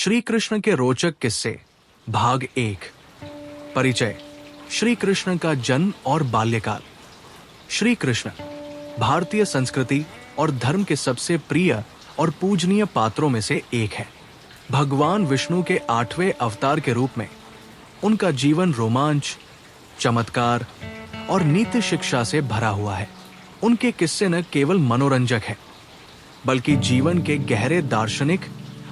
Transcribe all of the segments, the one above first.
श्री कृष्ण के रोचक किस्से भाग 1। परिचय। श्री कृष्ण का जन्म और बाल्यकाल। श्री कृष्ण भारतीय संस्कृति और धर्म के सबसे प्रिय और पूजनीय पात्रों में से एक है। भगवान विष्णु के 8वें अवतार के रूप में उनका जीवन रोमांच, चमत्कार और नीति शिक्षा से भरा हुआ है। उनके किस्से न केवल मनोरंजक हैं, बल्कि जीवन के गहरे दार्शनिक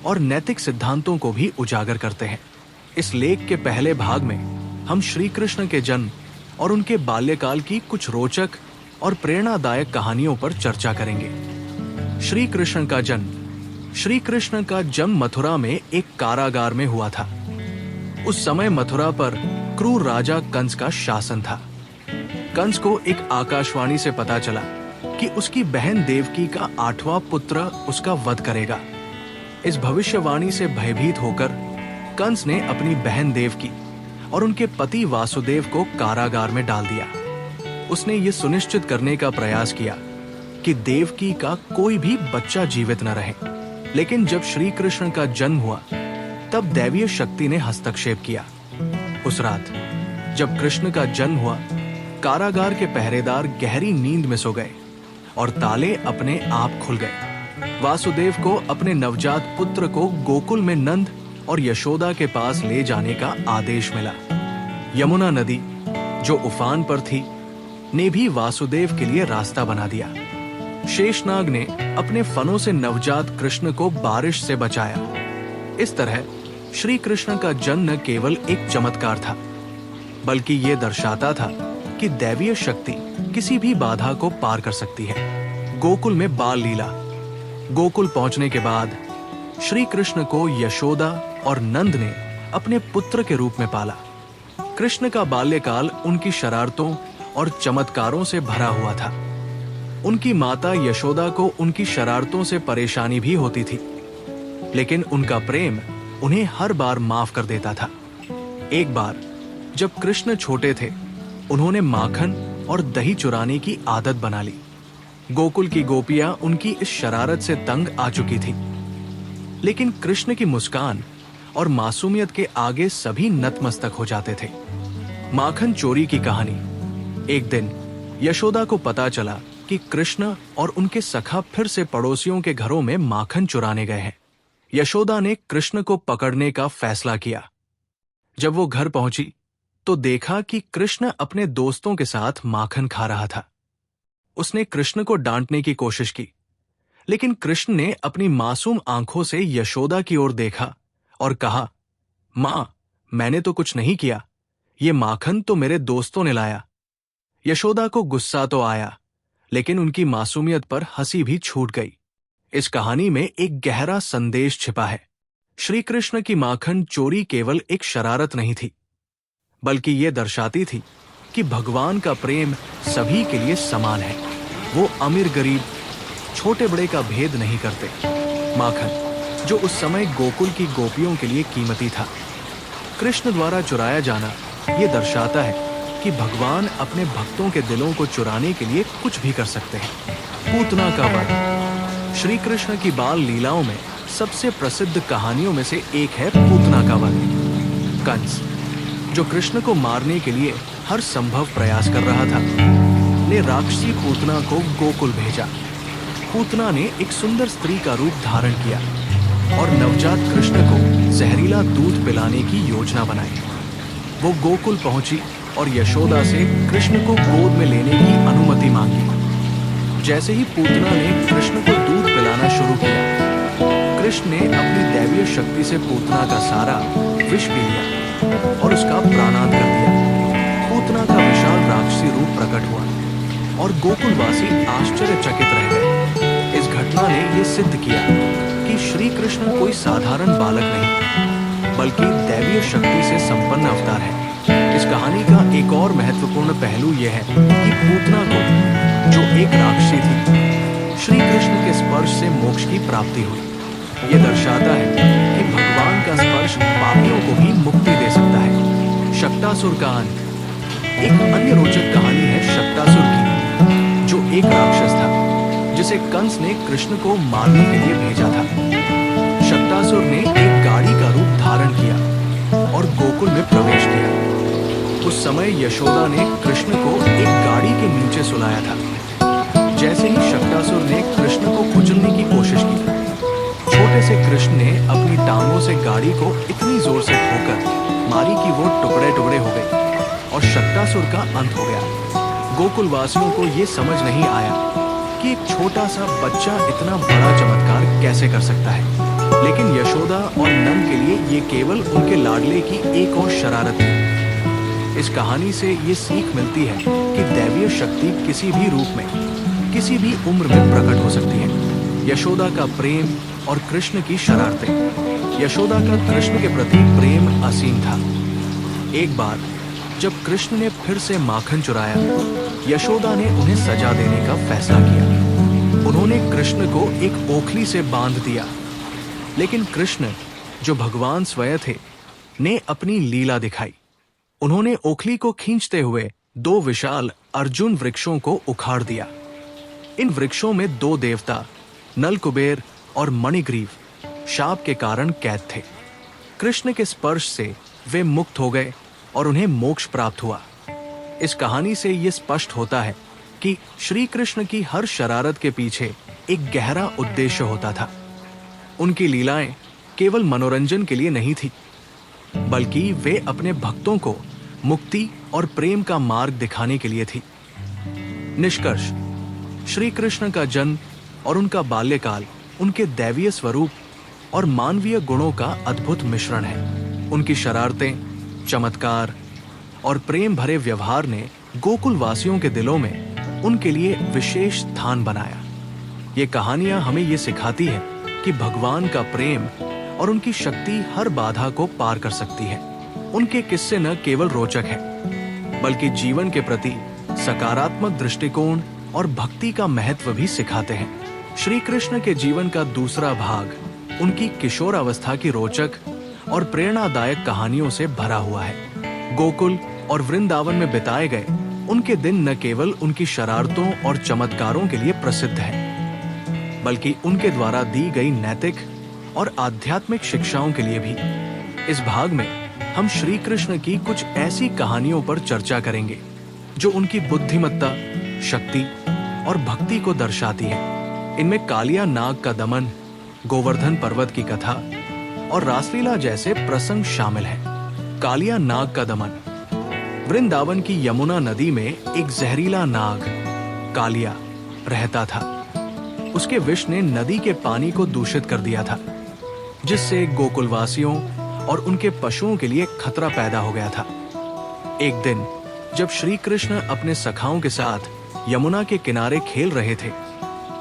और नैतिक सिद्धांतों को भी उजागर करते हैं। इस लेख के पहले भाग में हम श्री कृष्ण के जन्म और उनके बाल्यकाल की कुछ रोचक और प्रेरणादायक कहानियों पर चर्चा करेंगे। श्री कृष्ण का जन्म। श्री कृष्ण का जन्म मथुरा में एक कारागार में हुआ था। उस समय मथुरा पर क्रूर राजा कंस का शासन था। कंस को एक आकाशवाणी से पता चला कि उसकी बहन देवकी का 8वां पुत्र उसका वध करेगा। इस भविष्यवाणी से भयभीत होकर कंस ने अपनी बहन देवकी और उनके पति वासुदेव को कारागार में डाल दिया। उसने ये सुनिश्चित करने का प्रयास किया कि देवकी का कोई भी बच्चा जीवित न रहे। लेकिन जब श्री कृष्ण का जन्म हुआ, तब दैवीय शक्ति ने हस्तक्षेप किया। उस रात जब कृष्ण का जन्म हुआ, कारागार के पहरेदार गहरी नींद में सो गए और ताले अपने आप खुल गए। वासुदेव को अपने नवजात पुत्र को गोकुल में नंद और यशोदा के पास ले जाने का आदेश मिला। यमुना नदी, जो उफान पर थी, ने भी वासुदेव के लिए रास्ता बना दिया। शेषनाग ने अपने फनों से नवजात कृष्ण को बारिश से बचाया। इस तरह श्री कृष्ण का जन्म न केवल एक चमत्कार था, बल्कि यह दर्शाता था कि दैवीय शक्ति किसी भी बाधा को पार कर सकती है। गोकुल में बाल लीला। गोकुल पहुंचने के बाद श्री कृष्ण को यशोदा और नंद ने अपने पुत्र के रूप में पाला। कृष्ण का बाल्यकाल उनकी शरारतों और चमत्कारों से भरा हुआ था। उनकी माता यशोदा को उनकी शरारतों से परेशानी भी होती थी, लेकिन उनका प्रेम उन्हें हर बार माफ कर देता था। एक बार जब कृष्ण छोटे थे, उन्होंने माखन और दही चुराने की आदत बना ली। गोकुल की गोपियां उनकी इस शरारत से तंग आ चुकी थी, लेकिन कृष्ण की मुस्कान और मासूमियत के आगे सभी नतमस्तक हो जाते थे। माखन चोरी की कहानी। एक दिन यशोदा को पता चला कि कृष्ण और उनके सखा फिर से पड़ोसियों के घरों में माखन चुराने गए हैं। यशोदा ने कृष्ण को पकड़ने का फैसला किया। जब वो घर पहुंची तो देखा कि कृष्ण अपने दोस्तों के साथ माखन खा रहा था। उसने कृष्ण को डांटने की कोशिश की, लेकिन कृष्ण ने अपनी मासूम आंखों से यशोदा की ओर देखा और कहा, मां, मैंने तो कुछ नहीं किया, ये माखन तो मेरे दोस्तों ने लाया। यशोदा को गुस्सा तो आया, लेकिन उनकी मासूमियत पर हंसी भी छूट गई। इस कहानी में एक गहरा संदेश छिपा है। श्री कृष्ण की माखन चोरी केवल एक शरारत नहीं थी, बल्कि यह दर्शाती थी कि भगवान का प्रेम सभी के लिए समान है। वो अमीर गरीब, छोटे बड़े का भेद नहीं करते। माखन, जो उस समय गोकुल की गोपियों के लिए कीमती था, कृष्ण द्वारा चुराया जाना यह दर्शाता है कि भगवान अपने भक्तों के दिलों को चुराने के लिए कुछ भी कर सकते हैं। पूतना का वध। श्री कृष्ण की बाल लीलाओं में सबसे प्रसिद्ध कहानियों में से एक है पूतना का वध। कंस, जो कृष्ण को मारने के लिए हर संभव प्रयास कर रहा था, ने राक्षसी पूतना को गोकुल भेजा। पूतना ने एक सुंदर स्त्री का रूप धारण किया और नवजात कृष्ण को जहरीला दूध पिलाने की योजना बनाई। वो गोकुल पहुंची और यशोदा से कृष्ण को गोद में लेने की अनुमति मांगी। जैसे ही पूतना ने कृष्ण को दूध पिलाना शुरू किया, कृष्ण ने अपनी दैवीय शक्ति से पूतना का सारा विष पी लिया और उसका प्राणांत कर दिया। पूतना का विशाल राक्षसी रूप प्रकट हुआ और गोकुलवासी आश्चर्यचकित रह गए। इस घटना ने यह सिद्ध किया कि श्री कृष्ण कोई साधारण बालक नहीं, बल्कि दैवीय शक्ति से संपन्न अवतार है। इस कहानी का एक और महत्वपूर्ण पहलू यह है कि पूतना को, जो एक राक्षसी थी, श्री कृष्ण के स्पर्श से मोक्ष की प्राप्ति हुई। यह दर्शाता है कि भगवान का स्पर्श पापियों को भी मुक्ति दे सकता है। शक्तासुर का अंत। एक अन्य रोचक कहानी है शक्तासुर की, जो एक राक्षस था जिसे कंस ने कृष्ण को मारने के लिए भेजा था। शक्तासुर ने एक गाड़ी का उस समय यशोदा ने कृष्ण को एक गाड़ी के नीचे सुलाया था। जैसे ही शक्तासुर ने कृष्ण को कुचलने की कोशिश की, छोटे से कृष्ण ने अपनी टांगों से गाड़ी को इतनी जोर से ठोकर मारी कि वो टुकड़े टुकड़े हो गई और शक्तासुर का अंत हो गया। गोकुलवासियों को ये समझ नहीं आया कि एक छोटा सा बच्चा इतना बड़ा चमत्कार कैसे कर सकता है, लेकिन यशोदा और नंद के लिए ये केवल उनके लाडले की एक और शरारत थी। इस कहानी से ये सीख मिलती है कि दैवीय शक्ति किसी भी रूप में, किसी भी उम्र में प्रकट हो सकती है। यशोदा का प्रेम और कृष्ण की शरारतें। यशोदा का कृष्ण के प्रति प्रेम असीम था। एक बार जब कृष्ण ने फिर से माखन चुराया, यशोदा ने उन्हें सजा देने का फैसला किया। उन्होंने कृष्ण को एक ओखली से बांध दिया, लेकिन कृष्ण, जो भगवान स्वयं थे, ने अपनी लीला दिखाई। उन्होंने ओखली को खींचते हुए 2 विशाल अर्जुन वृक्षों को उखाड़ दिया। इन वृक्षों में 2 देवता, नल कुबेर और मणिग्रीव, शाप के कारण कैद थे। कृष्ण के स्पर्श से वे मुक्त हो गए और उन्हें मोक्ष प्राप्त हुआ। इस कहानी से यह स्पष्ट होता है कि श्री कृष्ण की हर शरारत के पीछे एक गहरा उद्देश्य होता था। उनकी लीलाएं केवल मनोरंजन के लिए नहीं थी, बल्कि वे अपने भक्तों को मुक्ति और प्रेम का मार्ग दिखाने के लिए थी। निष्कर्ष: श्री कृष्ण का जन्म और उनका बाल्यकाल उनके दैवीय स्वरूप और मानवीय गुणों का अद्भुत मिश्रण है। उनकी शरारतें, चमत्कार और प्रेम भरे व्यवहार ने गोकुल वासियों के दिलों में उनके लिए विशेष स्थान बनाया। ये कहानियां हमें ये सिखाती है कि भगवान का प्रेम और उनकी शक्ति हर बाधा को पार कर सकती है। उनके किस्से न केवल रोचक है, बल्कि जीवन के प्रति सकारात्मक दृष्टिकोण और भक्ति का महत्व भी सिखाते हैं। श्री कृष्ण के जीवन का दूसरा भाग उनकी किशोरावस्था की रोचक और प्रेरणादायक कहानियों से भरा हुआ है। गोकुल और वृंदावन में बिताए गए उनके दिन न केवल उनकी शरारतों और चमत्कारों के लिए प्रसिद्ध हैं, बल्कि उनके द्वारा दी गई नैतिक और आध्यात्मिक शिक्षाओं के लिए भी। इस भाग में हम श्री कृष्ण की कुछ ऐसी कहानियों पर चर्चा करेंगे जो उनकी बुद्धिमत्ता, शक्ति और भक्ति को दर्शाती है। इनमें कालिया नाग का दमन, गोवर्धन पर्वत की कथा और रासलीला जैसे प्रसंग शामिल हैं। कालिया नाग का दमन। वृंदावन की यमुना नदी में एक जहरीला नाग, कालिया, रहता था। उसके विष ने नदी के पानी को दूषित कर दिया था, जिससे गोकुलवासियों और उनके पशुओं के लिए खतरा पैदा हो गया था। एक दिन जब श्री कृष्ण अपने सखाओं के साथ यमुना के किनारे खेल रहे थे,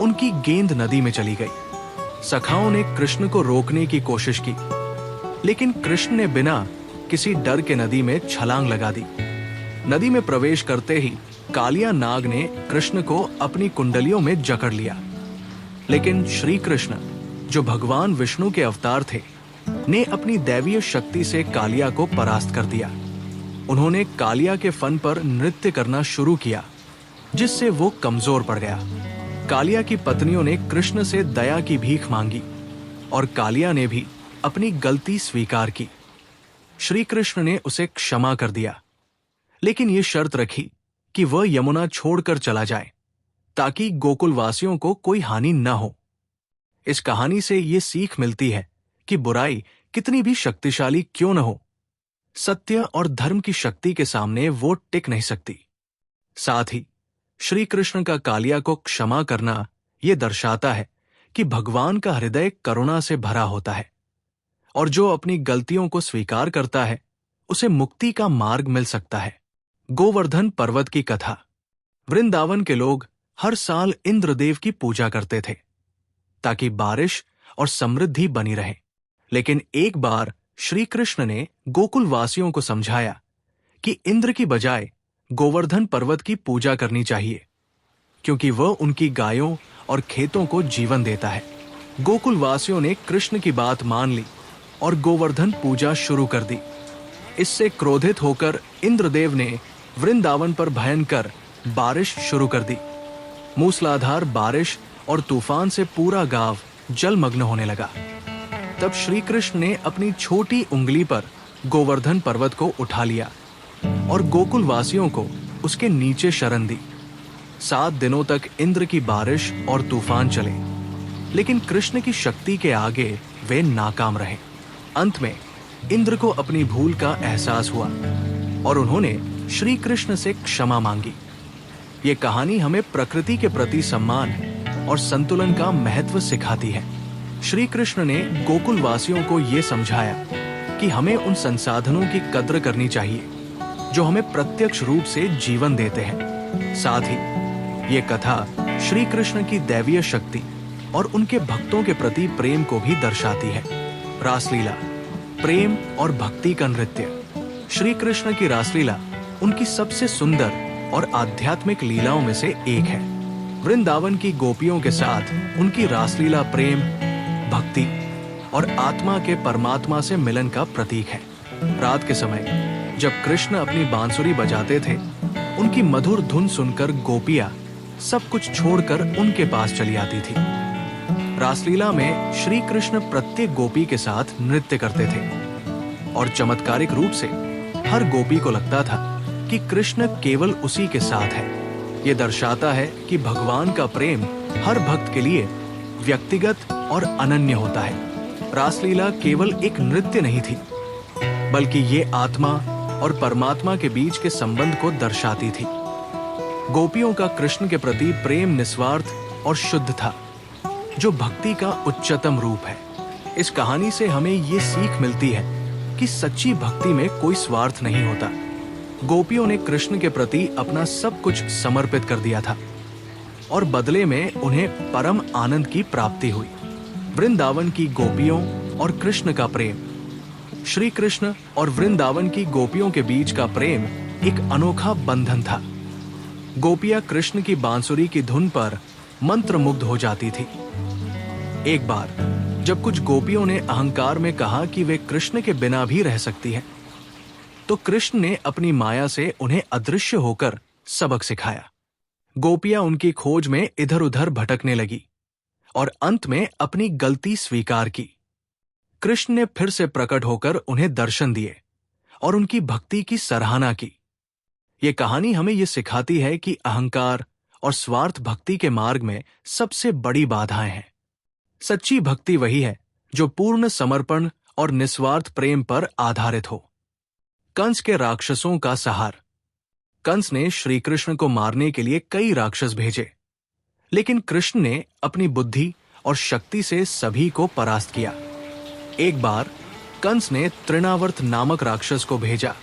उनकी गेंद नदी में चली गई। सखाओं ने कृष्ण को रोकने की कोशिश की, लेकिन कृष्ण ने बिना किसी डर के नदी में छलांग लगा दी। नदी में प्रवेश करते ही कालिया नाग ने कृष्ण को अपनी कुंडलियों में जकड़ लिया। लेकिन श्री कृष्ण, जो भगवान विष्णु के अवतार थे, ने अपनी दैवीय शक्ति से कालिया को परास्त कर दिया। उन्होंने कालिया के फन पर नृत्य करना शुरू किया, जिससे वो कमजोर पड़ गया। कालिया की पत्नियों ने कृष्ण से दया की भीख मांगी और कालिया ने भी अपनी गलती स्वीकार की। श्री कृष्ण ने उसे क्षमा कर दिया, लेकिन ये शर्त रखी कि वह यमुना छोड़कर चला जाए, ताकि गोकुल वासियों को कोई हानि न हो। इस कहानी से ये सीख मिलती है कि बुराई कितनी भी शक्तिशाली क्यों न हो, सत्य और धर्म की शक्ति के सामने वो टिक नहीं सकती। साथ ही श्री कृष्ण का कालिया को क्षमा करना ये दर्शाता है कि भगवान का हृदय करुणा से भरा होता है, और जो अपनी गलतियों को स्वीकार करता है, उसे मुक्ति का मार्ग मिल सकता है। गोवर्धन पर्वत की कथा। वृंदावन के लोग हर साल इंद्रदेव की पूजा करते थे, ताकि बारिश और समृद्धि बनी रहे। लेकिन एक बार श्री कृष्ण ने गोकुल वासियों को समझाया कि इंद्र की बजाय गोवर्धन पर्वत की पूजा करनी चाहिए, क्योंकि वह उनकी गायों और खेतों को जीवन देता है। गोकुल वासियों ने कृष्ण की बात मान ली और गोवर्धन पूजा शुरू कर दी। इससे क्रोधित होकर इंद्रदेव ने वृंदावन पर भयंकर बारिश शुरू कर दी। मूसलाधार बारिश और तूफान से पूरा गांव जलमग्न होने लगा। तब श्री कृष्ण ने अपनी छोटी उंगली पर गोवर्धन पर्वत को उठा लिया और गोकुल वासियों को उसके नीचे शरण दी। 7 दिनों तक इंद्र की बारिश और तूफान चले, लेकिन कृष्ण की शक्ति के आगे वे नाकाम रहे। अंत में इंद्र को अपनी भूल का एहसास हुआ और उन्होंने श्री कृष्ण से क्षमा मांगी। ये कहानी हमें प्रकृति के प्रति सम्मान और संतुलन का महत्व सिखाती है। श्री कृष्ण ने गोकुल वासियों को ये समझाया कि हमें उन संसाधनों की कद्र करनी चाहिए जो हमें प्रत्यक्ष रूप से जीवन देते हैं। साथ ही ये कथा श्री कृष्ण की दैवीय शक्ति और उनके भक्तों के प्रति प्रेम को भी दर्शाती है। रासलीला, प्रेम और भक्ति का नृत्य। श्री कृष्ण की रासलीला उनकी सबसे सुंदर और आध्यात्मिक लीलाओं में से एक है। वृंदावन की गोपियों के साथ उनकी रासलीला प्रेम, भक्ति और आत्मा के परमात्मा से मिलन का प्रतीक है। रात के समय जब कृष्ण अपनी बांसुरी बजाते थे, उनकी मधुर धुन सुनकर गोपियां सब कुछ छोड़कर उनके पास चली आती थी। रासलीला में श्री कृष्ण प्रत्येक गोपी के साथ नृत्य करते थे और चमत्कारिक रूप से हर गोपी को लगता था कि कृष्ण केवल उसी के साथ है। ये दर्शाता है कि भगवान का प्रेम हर भक्त के लिए व्यक्तिगत और अनन्य होता है। रासलीला केवल एक नृत्य नहीं थी, बल्कि ये आत्मा और परमात्मा के बीच के संबंध को दर्शाती थी। गोपियों का कृष्ण के प्रति प्रेम निस्वार्थ और शुद्ध था, जो भक्ति का उच्चतम रूप है। इस कहानी से हमें ये सीख मिलती है कि सच्ची भक्ति में कोई स्वार्थ नहीं होता। गोपियों ने कृष्ण के प्रति अपना सब कुछ समर्पित कर दिया था और बदले में उन्हें परम आनंद की प्राप्ति हुई। वृंदावन की गोपियों और कृष्ण का प्रेम। श्री कृष्ण और वृंदावन की गोपियों के बीच का प्रेम एक अनोखा बंधन था। गोपियां कृष्ण की बांसुरी की धुन पर मंत्रमुग्ध हो जाती थी। एक बार जब कुछ गोपियों ने अहंकार में कहा कि वे कृष्ण के बिना भी रह सकती हैं, तो कृष्ण ने अपनी माया से उन्हें अदृश्य होकर सबक सिखाया। गोपियां उनकी खोज में इधर उधर भटकने लगी और अंत में अपनी गलती स्वीकार की। कृष्ण ने फिर से प्रकट होकर उन्हें दर्शन दिए और उनकी भक्ति की सराहना की। ये कहानी हमें ये सिखाती है कि अहंकार और स्वार्थ भक्ति के मार्ग में सबसे बड़ी बाधाएं हैं। सच्ची भक्ति वही है जो पूर्ण समर्पण और निस्वार्थ प्रेम पर आधारित हो। कंस के राक्षसों का सहार। कंस ने श्री कृष्ण को मारने के लिए कई राक्षस भेजे, लेकिन कृष्ण ने अपनी बुद्धि और शक्ति से सभी को परास्त किया। एक बार कंस ने तृणावर्त नामक राक्षस को भेजा,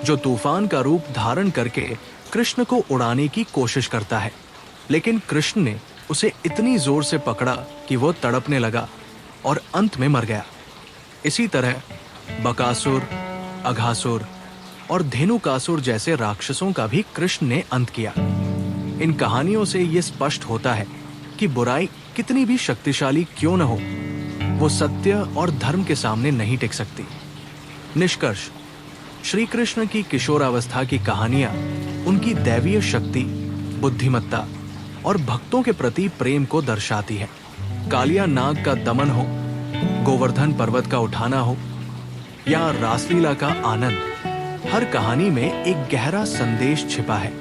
जो तूफान का रूप धारण करके कृष्ण को उड़ाने की कोशिश करता है, लेकिन कृष्ण ने उसे इतनी जोर से पकड़ा कि वो तड़पने लगा और अंत में मर गया। इसी तरह बकासुर, अघासुर और धेनुकासुर जैसे राक्षसों का भी कृष्ण ने अंत किया। इन कहानियों से ये स्पष्ट होता है कि बुराई कितनी भी शक्तिशाली क्यों न हो, वो सत्य और धर्म के सामने नहीं टिक सकती। निष्कर्ष, श्री कृष्ण की किशोरावस्था की कहानियां उनकी दैवीय शक्ति, बुद्धिमत्ता और भक्तों के प्रति प्रेम को दर्शाती है। कालिया नाग का दमन हो, गोवर्धन पर्वत का उठाना हो या रासलीला का आनंद, हर कहानी में एक गहरा संदेश छिपा है।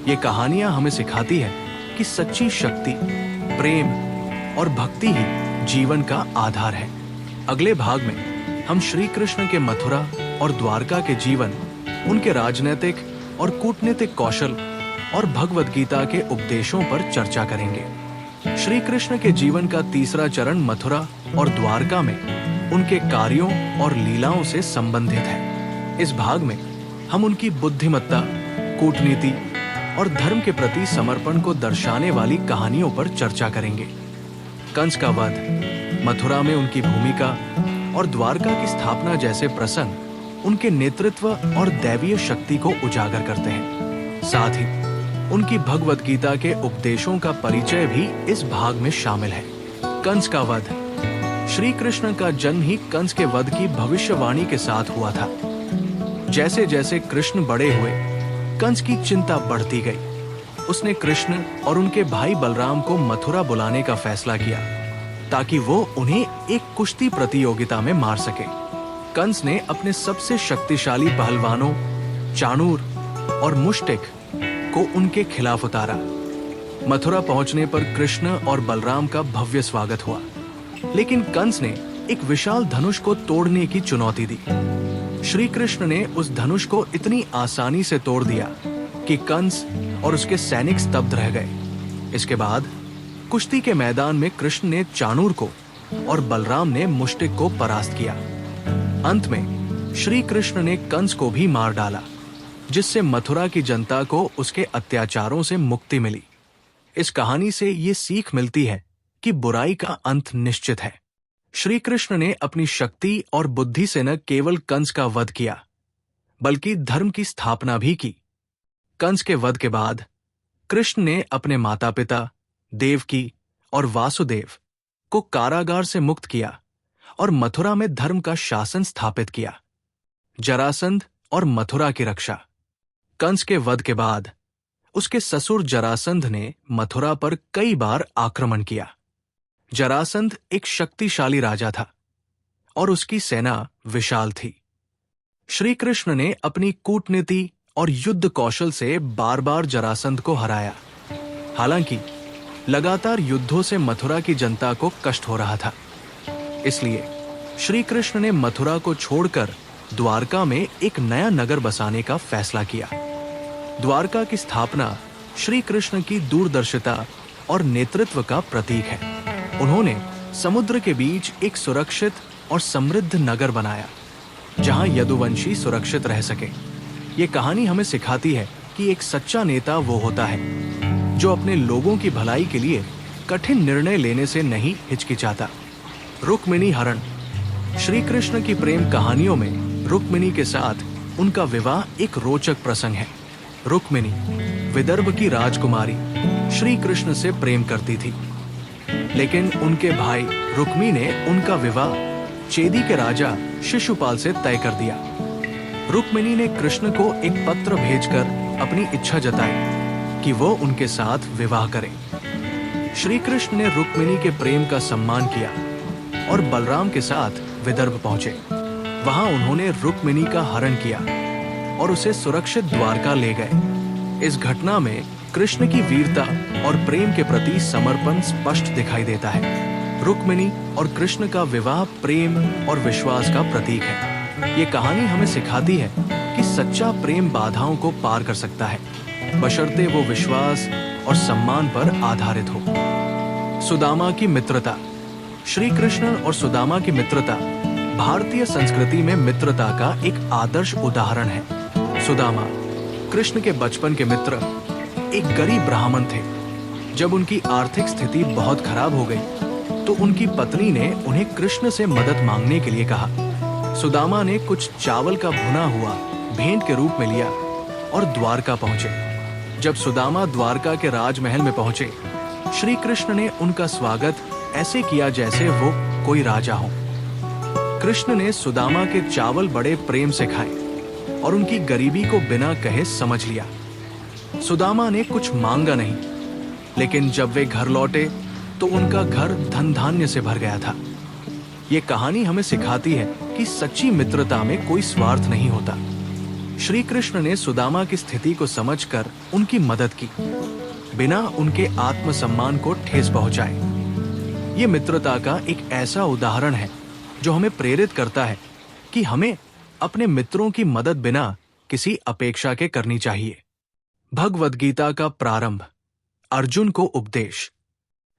ये कहानियां हमें सिखाती है कि सच्ची शक्ति, प्रेम और भक्ति ही जीवन का आधार है। अगले भाग में हम श्री कृष्ण के मथुरा और द्वारका के जीवन, उनके राजनीतिक और कूटनीतिक कौशल और भगवद गीता के उपदेशों पर चर्चा करेंगे। श्री कृष्ण के जीवन का तीसरा चरण मथुरा और द्वारका में उनके कार्यों और लीलाओं से संबंधित है। इस भाग में हम उनकी बुद्धिमत्ता, कूटनीति और धर्म के प्रति समर्पण को दर्शाने वाली कहानियों पर चर्चा करेंगे। कंस का वध, मथुरा में उनकी भूमिका और द्वारका की स्थापना जैसे प्रसंग उनके नेतृत्व और दैवीय शक्ति को उजागर करते हैं। साथ ही उनकी भगवद गीता के उपदेशों का परिचय भी इस भाग में शामिल है। कंस का वध। श्री कृष्ण का जन्म ही कंस के वध की भविष्यवाणी के साथ हुआ था। जैसे जैसे कृष्ण बड़े हुए, कंस की चिंता बढ़ती गई। उसने कृष्ण और उनके भाई बलराम को मथुरा बुलाने का फैसला किया ताकि वो उन्हें एक कुश्ती प्रतियोगिता में मार सके। कंस ने अपने सबसे शक्तिशाली पहलवानों चाणूर और मुष्टिक को उनके खिलाफ उतारा। मथुरा पहुंचने पर कृष्ण और बलराम का भव्य स्वागत हुआ, लेकिन कंस ने एक विशाल धनुष को तोड़ने की चुनौती दी। श्री कृष्ण ने उस धनुष को इतनी आसानी से तोड़ दिया कि कंस और उसके सैनिक स्तब्ध रह गए। इसके बाद कुश्ती के मैदान में कृष्ण ने चाणूर को और बलराम ने मुष्टिक को परास्त किया। अंत में श्री कृष्ण ने कंस को भी मार डाला, जिससे मथुरा की जनता को उसके अत्याचारों से मुक्ति मिली। इस कहानी से ये सीख मिलती है कि बुराई का अंत निश्चित है। श्री कृष्ण ने अपनी शक्ति और बुद्धि से न केवल कंस का वध किया, बल्कि धर्म की स्थापना भी की। कंस के वध के बाद कृष्ण ने अपने माता पिता देवकी और वासुदेव को कारागार से मुक्त किया और मथुरा में धर्म का शासन स्थापित किया। जरासंध और मथुरा की रक्षा। कंस के वध के बाद उसके ससुर जरासंध ने मथुरा पर कई बार आक्रमण किया। जरासंध एक शक्तिशाली राजा था और उसकी सेना विशाल थी। श्री कृष्ण ने अपनी कूटनीति और युद्ध कौशल से बार बार जरासंध को हराया। हालांकि लगातार युद्धों से मथुरा की जनता को कष्ट हो रहा था, इसलिए श्री कृष्ण ने मथुरा को छोड़कर द्वारका में एक नया नगर बसाने का फैसला किया। द्वारका की स्थापना श्री कृष्ण की दूरदर्शिता और नेतृत्व का प्रतीक है। उन्होंने समुद्र के बीच एक सुरक्षित और समृद्ध नगर बनाया, जहां यदुवंशी सुरक्षित रह सके। ये कहानी हमें सिखाती है कि एक सच्चा नेता वो होता है जो अपने लोगों की भलाई के लिए कठिन निर्णय लेने से नहीं हिचकिचाता। रुक्मिणी हरण। श्री कृष्ण की प्रेम कहानियों में रुक्मिणी के साथ उनका विवाह एक रोचक प्रसंग है। रुक्मिणी विदर्भ की राजकुमारी श्री कृष्ण से प्रेम करती थी, लेकिन उनके भाई रुक्मी ने उनका विवाह चेदी के राजा शिशुपाल से तय कर दिया। रुक्मिणी ने कृष्ण को एक पत्र भेजकर अपनी इच्छा जताई कि वो उनके साथ विवाह करे। श्री कृष्ण ने रुक्मिणी के प्रेम का सम्मान किया और बलराम के साथ विदर्भ पहुंचे। वहां उन्होंने रुक्मिणी का हरण किया और उसे सुरक्षित द्वारका ले गए। इस घटना में कृष्ण की वीरता और प्रेम के प्रति समर्पण स्पष्ट दिखाई देता है। रुक्मिणी और कृष्ण का विवाह प्रेम और विश्वास का प्रतीक है। ये कहानी हमें सिखाती है कि सच्चा प्रेम बाधाओं को पार कर सकता है, बशर्ते वो विश्वास और सम्मान पर आधारित हो। सुदामा की मित्रता। श्री कृष्ण और सुदामा की मित्रता भारतीय संस्कृति में मित्रता का एक आदर्श उदाहरण है। सुदामा कृष्ण के बचपन के मित्र एक गरीब ब्राह्मण थे। जब उनकी आर्थिक स्थिति बहुत खराब हो गई तो उनकी पत्नी ने उन्हें कृष्ण से मदद मांगने के लिए कहा। सुदामा ने कुछ चावल का भुना हुआ भेंट के रूप में लिया और द्वारका पहुंचे। जब सुदामा द्वारका के राजमहल में पहुंचे, श्री कृष्ण ने उनका स्वागत ऐसे किया जैसे वो कोई राजा हो। कृष्ण ने सुदामा के चावल बड़े प्रेम से खाए और उनकी गरीबी को बिना कहे समझ लिया। सुदामा ने कुछ मांगा नहीं, लेकिन जब वे घर लौटे तो उनका घर धन धान्य से भर गया था। ये कहानी हमें सिखाती है कि सच्ची मित्रता में कोई स्वार्थ नहीं होता। श्री कृष्ण ने सुदामा की स्थिति को समझकर उनकी मदद की, बिना उनके आत्मसम्मान को ठेस पहुंचाए। ये मित्रता का एक ऐसा उदाहरण है जो हमें प्रेरित करता है कि हमें अपने मित्रों की मदद बिना किसी अपेक्षा के करनी चाहिए। भगवद गीता का प्रारंभ। अर्जुन को उपदेश।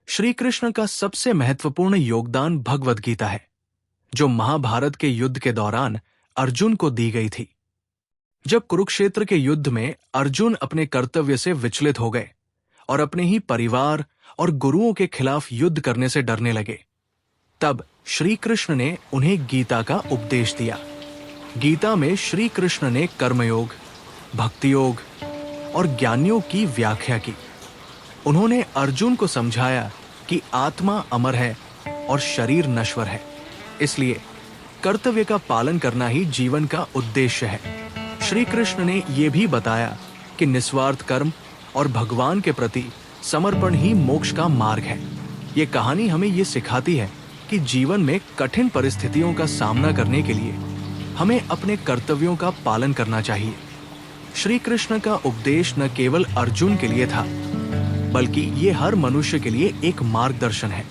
श्री कृष्ण का सबसे महत्वपूर्ण योगदान भगवद गीता है, जो महाभारत के युद्ध के दौरान अर्जुन को दी गई थी। जब कुरुक्षेत्र के युद्ध में अर्जुन अपने कर्तव्य से विचलित हो गए और अपने ही परिवार और गुरुओं के खिलाफ युद्ध करने से डरने लगे, तब श्री कृष्ण ने उन्हें गीता का उपदेश दिया। गीता में श्री कृष्ण ने कर्मयोग, भक्ति योग और ज्ञानयोग की व्याख्या की। उन्होंने अर्जुन को समझाया कि आत्मा अमर है और शरीर नश्वर है, इसलिए कर्तव्य का पालन करना ही जीवन का उद्देश्य है। श्री कृष्ण ने यह भी बताया कि निस्वार्थ कर्म और भगवान के प्रति समर्पण ही मोक्ष का मार्ग है। ये कहानी हमें ये सिखाती है कि जीवन में कठिन परिस्थितियों का सामना करने के लिए हमें अपने कर्तव्यों का पालन करना चाहिए। श्री कृष्ण का उपदेश न केवल अर्जुन के लिए था, बल्कि ये हर मनुष्य के लिए एक मार्गदर्शन है।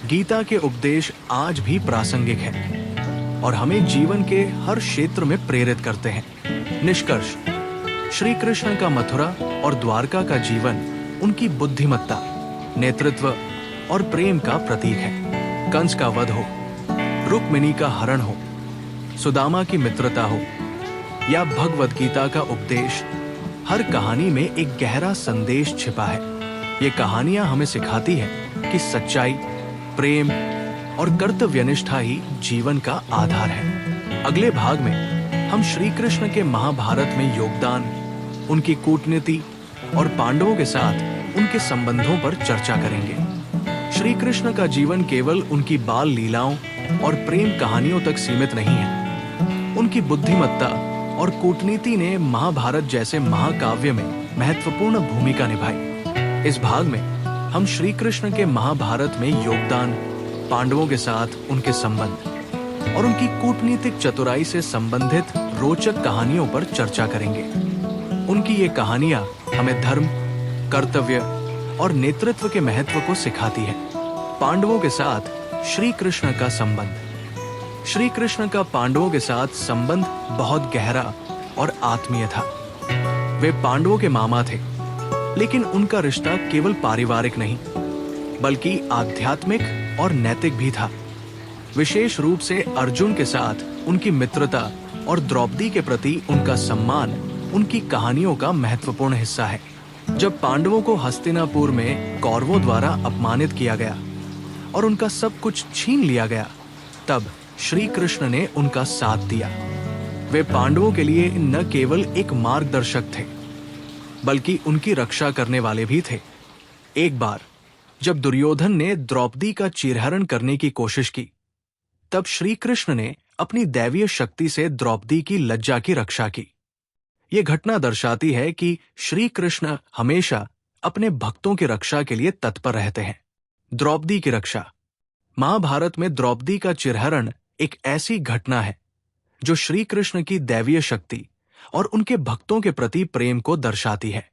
गीता के उपदेश आज भी प्रासंगिक है और हमें जीवन के हर क्षेत्र में प्रेरित करते हैं। निष्कर्ष, श्री कृष्ण का मथुरा और द्वारका का जीवन उनकी बुद्धिमत्ता, नेतृत्व और प्रेम का प्रतीक है। कंस का वध हो, रुक्मिणी का हरण हो, सुदामा की मित्रता हो या भगवद गीता का उपदेश, हर कहानी में एक गहरा संदेश छिपा है। ये कहानियां हमें सिखाती हैं कि सच्चाई, प्रेम और कर्तव्यनिष्ठा ही जीवन का आधार है। अगले भाग में हम श्री कृष्ण के महाभारत में योगदान, उनकी कूटनीति और पांडवों के साथ उनके संबंधों पर चर्चा करेंगे। श्री कृष्ण का जीवन केवल उनकी बाल लीलाओं और प्रेम कहानियों तक सीमित नहीं है। उनकी बुद्धिमत्ता और कूटनीति ने महाभारत जैसे महाकाव्य में महत्वपूर्ण भूमिका निभाई। इस भाग में हम श्री कृष्ण के महाभारत में योगदान, पांडवों के साथ उनके संबंध और उनकी कूटनीतिक चतुराई से संबंधित रोचक कहानियों पर चर्चा करेंगे। उनकी ये कहानियां हमें धर्म, कर्तव्य और नेतृत्व के महत्व को सिखाती है। पांडवों के साथ श्री कृष्ण का संबंध। श्री कृष्ण का पांडवों के साथ संबंध बहुत गहरा और आत्मीय था। वे पांडवों के मामा थे, लेकिन उनका रिश्ता केवल पारिवारिक नहीं, बल्कि आध्यात्मिक और नैतिक भी था। विशेष रूप से अर्जुन के साथ उनकी मित्रता और द्रौपदी के प्रति उनका सम्मान उनकी कहानियों का महत्वपूर्ण हिस्सा है। जब पांडवों को हस्तिनापुर में कौरवों द्वारा अपमानित किया गया और उनका सब कुछ छीन लिया गया, तब श्री कृष्ण ने उनका साथ दिया। वे पांडवों के लिए न केवल एक मार्गदर्शक थे, बल्कि उनकी रक्षा करने वाले भी थे। एक बार जब दुर्योधन ने द्रौपदी का चीरहरण करने की कोशिश की, तब श्री कृष्ण ने अपनी दैवीय शक्ति से द्रौपदी की लज्जा की रक्षा की। ये घटना दर्शाती है कि श्री कृष्ण हमेशा अपने भक्तों की रक्षा के लिए तत्पर रहते हैं। द्रौपदी की रक्षा। महाभारत में द्रौपदी का चिरहरण एक ऐसी घटना है जो श्री कृष्ण की दैवीय शक्ति और उनके भक्तों के प्रति प्रेम को दर्शाती है।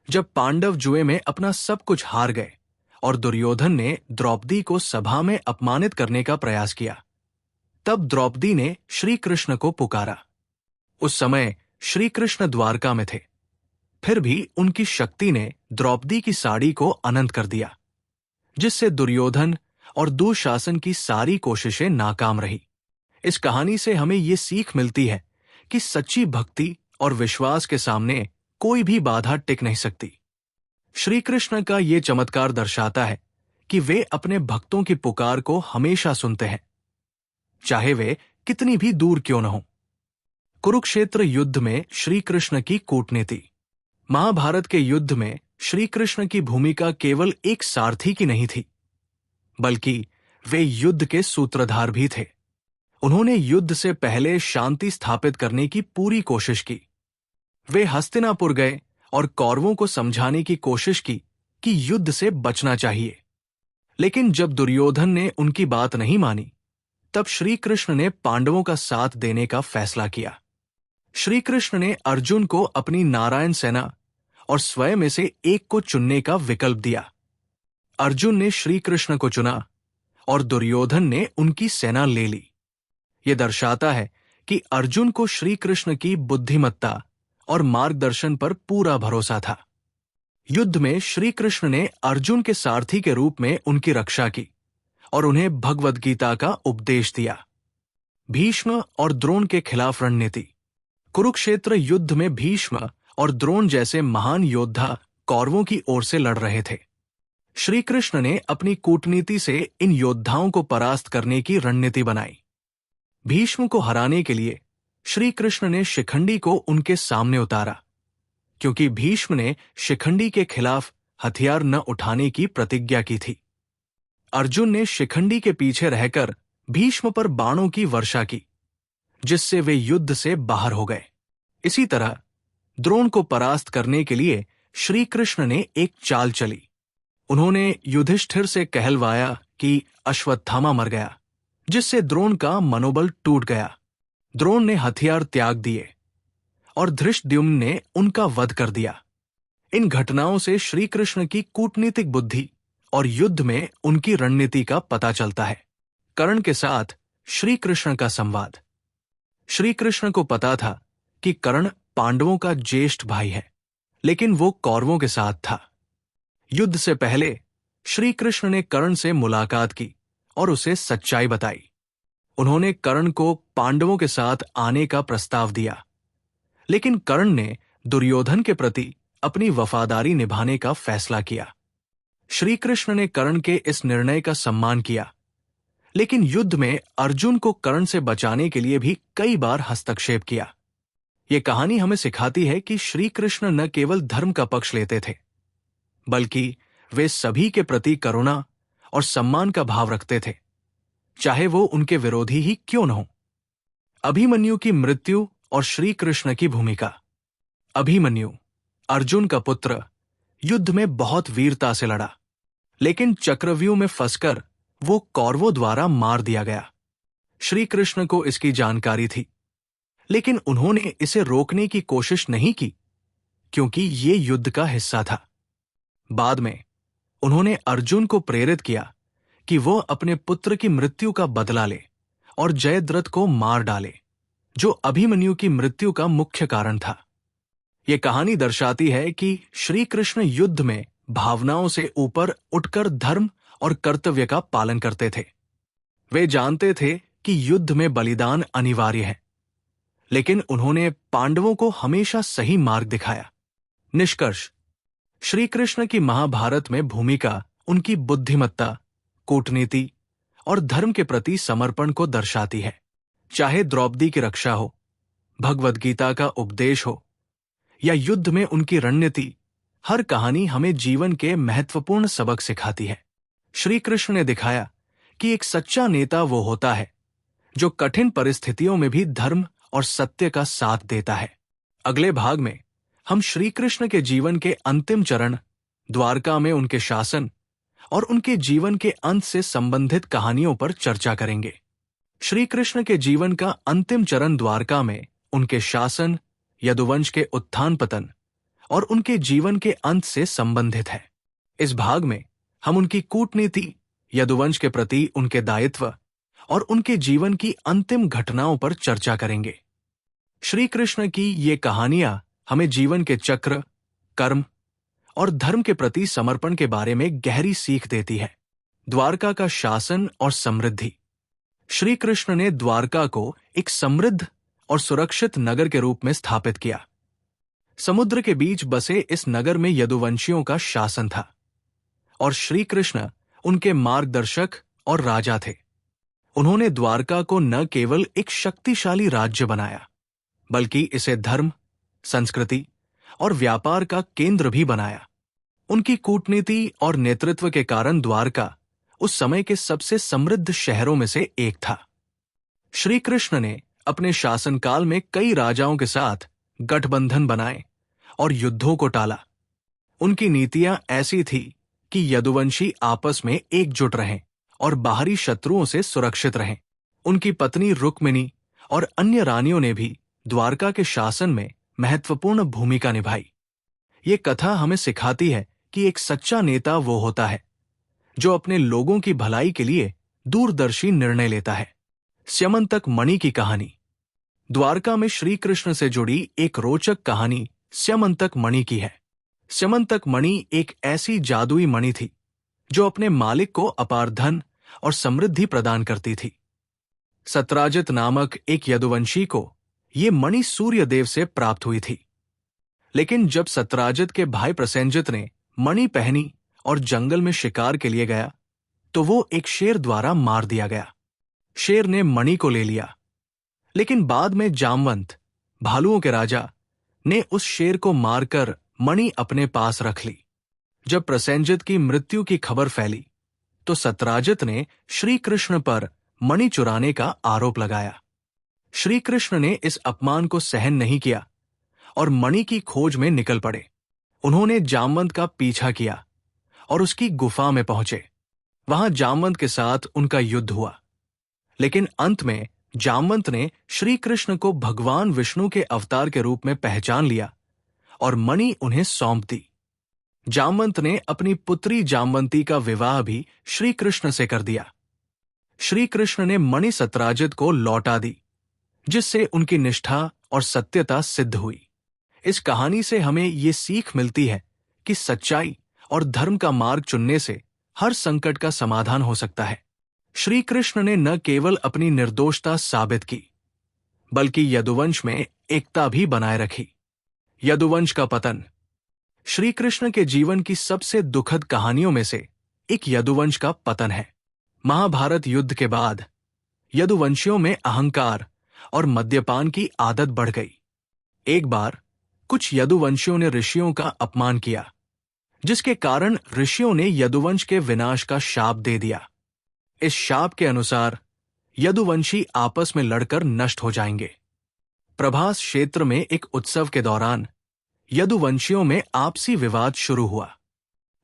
जब पांडव जुए में अपना सब कुछ हार गए और दुर्योधन ने द्रौपदी को सभा में अपमानित करने का प्रयास किया, तब द्रौपदी ने श्री कृष्ण को पुकारा। उस समय श्री कृष्ण द्वारका में थे, फिर भी उनकी शक्ति ने द्रौपदी की साड़ी को अनंत कर दिया, जिससे दुर्योधन और दुशासन की सारी कोशिशें नाकाम रही। इस कहानी से हमें ये सीख मिलती है कि सच्ची भक्ति और विश्वास के सामने कोई भी बाधा टिक नहीं सकती। श्री कृष्ण का ये चमत्कार दर्शाता है कि वे अपने भक्तों की पुकार को हमेशा सुनते हैं, चाहे वे कितनी भी दूर क्यों न हो। कुरुक्षेत्र युद्ध में श्री कृष्ण की कूटनीति। महाभारत के युद्ध में श्री कृष्ण की भूमिका केवल एक सारथी की नहीं थी, बल्कि वे युद्ध के सूत्रधार भी थे। उन्होंने युद्ध से पहले शांति स्थापित करने की पूरी कोशिश की। वे हस्तिनापुर गए और कौरवों को समझाने की कोशिश की कि युद्ध से बचना चाहिए। लेकिन जब दुर्योधन ने उनकी बात नहीं मानी, तब श्री कृष्ण ने पांडवों का साथ देने का फैसला किया। श्री कृष्ण ने अर्जुन को अपनी नारायण सेना और स्वयं में से एक को चुनने का विकल्प दिया। अर्जुन ने श्री कृष्ण को चुना और दुर्योधन ने उनकी सेना ले ली। यह दर्शाता है कि अर्जुन को श्री कृष्ण की बुद्धिमत्ता और मार्गदर्शन पर पूरा भरोसा था। युद्ध में श्री कृष्ण ने अर्जुन के सारथी के रूप में उनकी रक्षा की और उन्हें भगवद गीता का उपदेश दिया। भीष्म और द्रोण के खिलाफ रणनीति। कुरुक्षेत्र युद्ध में भीष्म और द्रोण जैसे महान योद्धा कौरवों की ओर से लड़ रहे थे। श्री कृष्ण ने अपनी कूटनीति से इन योद्धाओं को परास्त करने की रणनीति बनाई। भीष्म को हराने के लिए श्री कृष्ण ने शिखंडी को उनके सामने उतारा, क्योंकि भीष्म ने शिखंडी के खिलाफ हथियार न उठाने की प्रतिज्ञा की थी। अर्जुन ने शिखंडी के पीछे रहकर भीष्म पर बाणों की वर्षा की, जिससे वे युद्ध से बाहर हो गए। इसी तरह द्रोण को परास्त करने के लिए श्री कृष्ण ने एक चाल चली। उन्होंने युधिष्ठिर से कहलवाया कि अश्वत्थामा मर गया, जिससे द्रोण का मनोबल टूट गया। द्रोण ने हथियार त्याग दिए और धृष्टद्युम्न ने उनका वध कर दिया। इन घटनाओं से श्री कृष्ण की कूटनीतिक बुद्धि और युद्ध में उनकी रणनीति का पता चलता है। कर्ण के साथ श्री कृष्ण का संवाद। श्री कृष्ण को पता था कि कर्ण पांडवों का ज्येष्ठ भाई है, लेकिन वो कौरवों के साथ था। युद्ध से पहले श्री कृष्ण ने कर्ण से मुलाकात की और उसे सच्चाई बताई। उन्होंने कर्ण को पांडवों के साथ आने का प्रस्ताव दिया, लेकिन कर्ण ने दुर्योधन के प्रति अपनी वफादारी निभाने का फैसला किया। श्री कृष्ण ने कर्ण के इस निर्णय का सम्मान किया, लेकिन युद्ध में अर्जुन को कर्ण से बचाने के लिए भी कई बार हस्तक्षेप किया। यह कहानी हमें सिखाती है कि श्री कृष्ण न केवल धर्म का पक्ष लेते थे, बल्कि वे सभी के प्रति करुणा और सम्मान का भाव रखते थे, चाहे वो उनके विरोधी ही क्यों न हो। अभिमन्यु की मृत्यु और श्री कृष्ण की भूमिका। अभिमन्यु, अर्जुन का पुत्र, युद्ध में बहुत वीरता से लड़ा, लेकिन चक्रव्यूह में फंसकर वो कौरवों द्वारा मार दिया गया। श्री कृष्ण को इसकी जानकारी थी, लेकिन उन्होंने इसे रोकने की कोशिश नहीं की, क्योंकि ये युद्ध का हिस्सा था। बाद में उन्होंने अर्जुन को प्रेरित किया कि वो अपने पुत्र की मृत्यु का बदला ले और जयद्रथ को मार डाले, जो अभिमन्यु की मृत्यु का मुख्य कारण था। यह कहानी दर्शाती है कि श्री कृष्ण युद्ध में भावनाओं से ऊपर उठकर धर्म और कर्तव्य का पालन करते थे। वे जानते थे कि युद्ध में बलिदान अनिवार्य है, लेकिन उन्होंने पांडवों को हमेशा सही मार्ग दिखाया। निष्कर्ष, श्री कृष्ण की महाभारत में भूमिका उनकी बुद्धिमत्ता, कूटनीति और धर्म के प्रति समर्पण को दर्शाती है। चाहे द्रौपदी की रक्षा हो, भगवद गीता का उपदेश हो या युद्ध में उनकी रणनीति, हर कहानी हमें जीवन के महत्वपूर्ण सबक सिखाती है। श्री कृष्ण ने दिखाया कि एक सच्चा नेता वो होता है जो कठिन परिस्थितियों में भी धर्म और सत्य का साथ देता है। अगले भाग में हम श्री कृष्ण के जीवन के अंतिम चरण, द्वारका में उनके शासन और उनके जीवन के अंत से संबंधित कहानियों पर चर्चा करेंगे। श्री कृष्ण के जीवन का अंतिम चरण द्वारका में उनके शासन, यदुवंश के उत्थान पतन और उनके जीवन के अंत से संबंधित है। इस भाग में हम उनकी कूटनीति, यदुवंश के प्रति उनके दायित्व और उनके जीवन की अंतिम घटनाओं पर चर्चा करेंगे। श्री कृष्ण की ये कहानियां हमें जीवन के चक्र, कर्म और धर्म के प्रति समर्पण के बारे में गहरी सीख देती है। द्वारका का शासन और समृद्धि। श्री कृष्ण ने द्वारका को एक समृद्ध और सुरक्षित नगर के रूप में स्थापित किया। समुद्र के बीच बसे इस नगर में यदुवंशियों का शासन था और श्री कृष्ण उनके मार्गदर्शक और राजा थे। उन्होंने द्वारका को न केवल एक शक्तिशाली राज्य बनाया, बल्कि इसे धर्म, संस्कृति और व्यापार का केंद्र भी बनाया। उनकी कूटनीति और नेतृत्व के कारण द्वारका उस समय के सबसे समृद्ध शहरों में से एक था। श्री कृष्ण ने अपने शासनकाल में कई राजाओं के साथ गठबंधन बनाए और युद्धों को टाला। उनकी नीतियां ऐसी थी कि यदुवंशी आपस में एकजुट रहें और बाहरी शत्रुओं से सुरक्षित रहें। उनकी पत्नी रुक्मिणी और अन्य रानियों ने भी द्वारका के शासन में महत्वपूर्ण भूमिका निभाई। ये कथा हमें सिखाती है कि एक सच्चा नेता वो होता है जो अपने लोगों की भलाई के लिए दूरदर्शी निर्णय लेता है। स्यमंतक मणि की कहानी। द्वारका में श्री कृष्ण से जुड़ी एक रोचक कहानी स्यमंतक मणि की है। स्यमंतक मणि एक ऐसी जादुई मणि थी जो अपने मालिक को अपार धन और समृद्धि प्रदान करती थी। सत्राजित नामक एक यदुवंशी को ये मणि सूर्य देव से प्राप्त हुई थी, लेकिन जब सत्राजित के भाई प्रसेनजित ने मणि पहनी और जंगल में शिकार के लिए गया तो वो एक शेर द्वारा मार दिया गया। शेर ने मणि को ले लिया, लेकिन बाद में जामवंत, भालुओं के राजा, ने उस शेर को मारकर मणि अपने पास रख ली। जब प्रसेनजित की मृत्यु की खबर फैली तो सत्राजित ने श्री कृष्ण पर मणि चुराने का आरोप लगाया। श्री कृष्ण ने इस अपमान को सहन नहीं किया और मणि की खोज में निकल पड़े। उन्होंने जामवंत का पीछा किया और उसकी गुफा में पहुंचे। वहां जामवंत के साथ उनका युद्ध हुआ, लेकिन अंत में जामवंत ने श्री कृष्ण को भगवान विष्णु के अवतार के रूप में पहचान लिया और मणि उन्हें सौंप दी। जामवंत ने अपनी पुत्री जामवंती का विवाह भी श्री कृष्ण से कर दिया। श्री कृष्ण ने मणि सत्राजित को लौटा दी, जिससे उनकी निष्ठा और सत्यता सिद्ध हुई। इस कहानी से हमें ये सीख मिलती है कि सच्चाई और धर्म का मार्ग चुनने से हर संकट का समाधान हो सकता है। श्री कृष्ण ने न केवल अपनी निर्दोषता साबित की, बल्कि यदुवंश में एकता भी बनाए रखी। यदुवंश का पतन श्री कृष्ण के जीवन की सबसे दुखद कहानियों में से एक यदुवंश का पतन है। महाभारत युद्ध के बाद यदुवंशियों में अहंकार और मद्यपान की आदत बढ़ गई। एक बार कुछ यदुवंशियों ने ऋषियों का अपमान किया, जिसके कारण ऋषियों ने यदुवंश के विनाश का शाप दे दिया। इस शाप के अनुसार यदुवंशी आपस में लड़कर नष्ट हो जाएंगे। प्रभास क्षेत्र में एक उत्सव के दौरान यदुवंशियों में आपसी विवाद शुरू हुआ।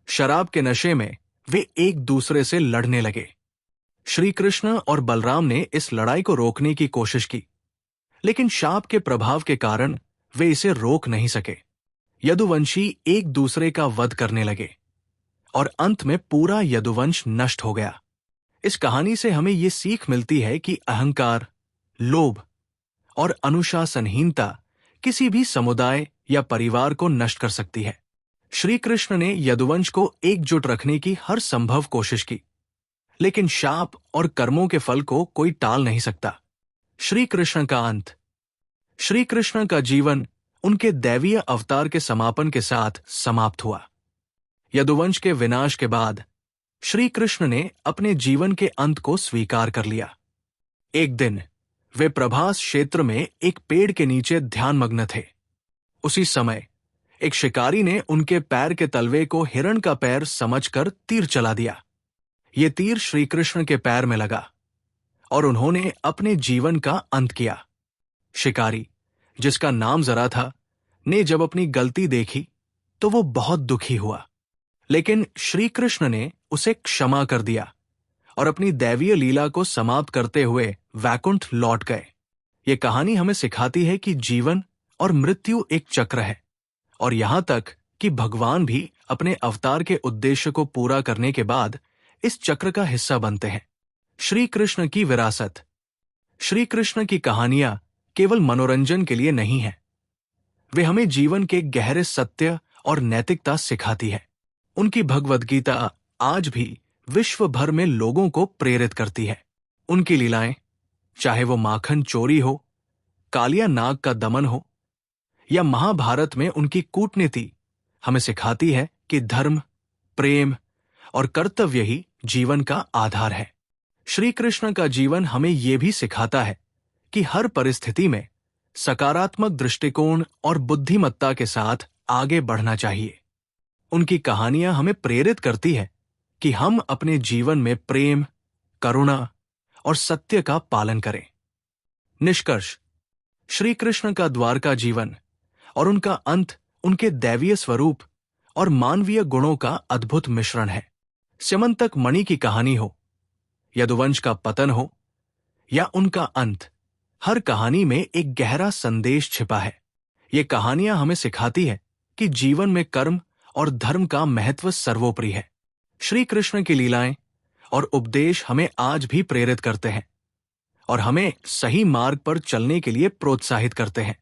शराब के नशे में वे एक दूसरे से लड़ने लगे। श्री कृष्ण और बलराम ने इस लड़ाई को रोकने की कोशिश की, लेकिन शाप के प्रभाव के कारण वे इसे रोक नहीं सके। यदुवंशी एक दूसरे का वध करने लगे और अंत में पूरा यदुवंश नष्ट हो गया। इस कहानी से हमें ये सीख मिलती है कि अहंकार, लोभ और अनुशासनहीनता किसी भी समुदाय या परिवार को नष्ट कर सकती है। श्री कृष्ण ने यदुवंश को एकजुट रखने की हर संभव कोशिश की, लेकिन शाप और कर्मों के फल को कोई टाल नहीं सकता। श्री कृष्ण का अंत श्री कृष्ण का जीवन उनके दैवीय अवतार के समापन के साथ समाप्त हुआ। यदुवंश के विनाश के बाद श्री कृष्ण ने अपने जीवन के अंत को स्वीकार कर लिया। एक दिन वे प्रभास क्षेत्र में एक पेड़ के नीचे ध्यानमग्न थे। उसी समय एक शिकारी ने उनके पैर के तलवे को हिरण का पैर समझकर तीर चला दिया। ये तीर श्री कृष्ण के पैर में लगा और उन्होंने अपने जीवन का अंत किया। शिकारी, जिसका नाम जरा था, ने जब अपनी गलती देखी तो वो बहुत दुखी हुआ, लेकिन श्री कृष्ण ने उसे क्षमा कर दिया और अपनी दैवीय लीला को समाप्त करते हुए वैकुंठ लौट गए। ये कहानी हमें सिखाती है कि जीवन और मृत्यु एक चक्र है, और यहां तक कि भगवान भी अपने अवतार के उद्देश्य को पूरा करने के बाद इस चक्र का हिस्सा बनते हैं। श्री कृष्ण की विरासत श्री कृष्ण की कहानियां केवल मनोरंजन के लिए नहीं है, वे हमें जीवन के गहरे सत्य और नैतिकता सिखाती है। उनकी भगवद गीता आज भी विश्व भर में लोगों को प्रेरित करती है। उनकी लीलाएं, चाहे वो माखन चोरी हो, कालिया नाग का दमन हो या महाभारत में उनकी कूटनीति, हमें सिखाती है कि धर्म, प्रेम और कर्तव्य ही जीवन का आधार है। श्री कृष्ण का जीवन हमें यह भी सिखाता है कि हर परिस्थिति में सकारात्मक दृष्टिकोण और बुद्धिमत्ता के साथ आगे बढ़ना चाहिए। उनकी कहानियां हमें प्रेरित करती है कि हम अपने जीवन में प्रेम, करुणा और सत्य का पालन करें। निष्कर्ष, श्री कृष्ण का द्वारका जीवन और उनका अंत उनके दैवीय स्वरूप और मानवीय गुणों का अद्भुत मिश्रण है। स्यमंतक मणि की कहानी हो, यदुवंश का पतन हो या उनका अंत, हर कहानी में एक गहरा संदेश छिपा है। ये कहानियां हमें सिखाती है कि जीवन में कर्म और धर्म का महत्व सर्वोपरि है। श्री कृष्ण की लीलाएं और उपदेश हमें आज भी प्रेरित करते हैं और हमें सही मार्ग पर चलने के लिए प्रोत्साहित करते हैं।